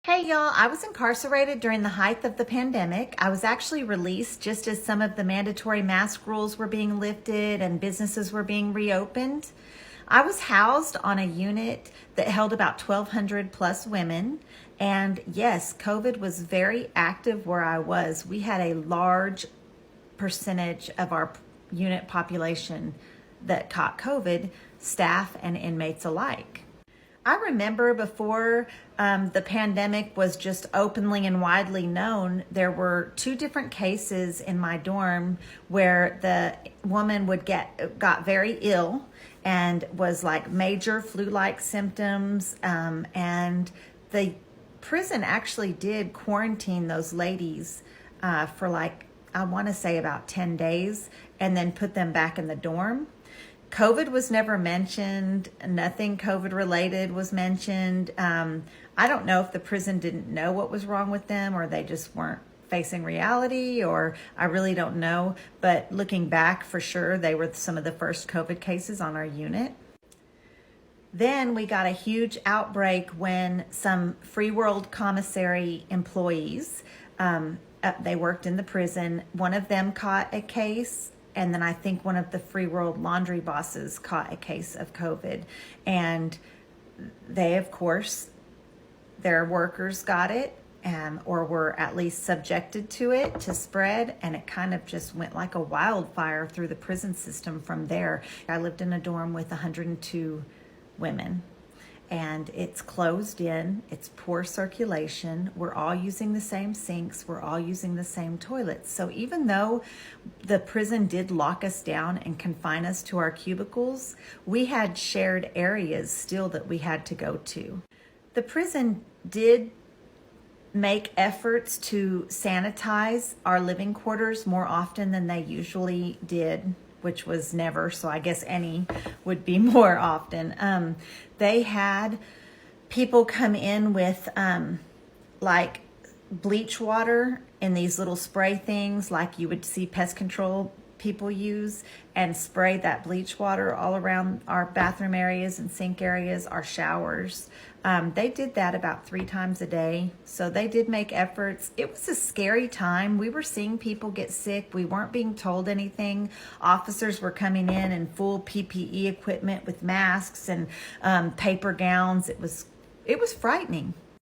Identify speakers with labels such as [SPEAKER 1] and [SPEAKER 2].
[SPEAKER 1] Hey y'all, I was incarcerated during the height of the pandemic. I was actually released just as some of the mandatory mask rules were being lifted and businesses were being reopened. I was housed on a unit that held about 1,200 plus women. And yes, COVID was very active where I was. We had a large percentage of our unit population that caught COVID, staff and inmates alike. I remember before the pandemic was just openly and widely known, there were two different cases in my dorm where the woman got very ill and was like major flu-like symptoms, and the prison actually did quarantine those ladies for like, I want to say about 10 days and then put them back in the dorm. COVID was never mentioned. Nothing COVID related was mentioned. I don't know if the prison didn't know what was wrong with them or they just weren't facing reality, or I really don't know. But looking back, for sure, they were some of the first COVID cases on our unit. Then we got a huge outbreak when some Free World Commissary employees, they worked in the prison. One of them caught a case, and then I think one of the Free World Laundry bosses caught a case of COVID. And they, of course, their workers got it, or were at least subjected to it to spread. And it kind of just went like a wildfire through the prison system from there. I lived in a dorm with 102 women. And it's closed in, it's poor circulation, we're all using the same sinks, we're all using the same toilets. So even though the prison did lock us down and confine us to our cubicles, we had shared areas still that we had to go to. The prison did make efforts to sanitize our living quarters more often than they usually did, which was never, so I guess any would be more often. They had people come in with like bleach water in these little spray things like you would see pest control people use, and spray that bleach water all around our bathroom areas and sink areas, our showers. They did that about 3 times a day. So they did make efforts. It was a scary time. We were seeing people get sick. We weren't being told anything. Officers were coming in full PPE equipment with masks and paper gowns. It was frightening.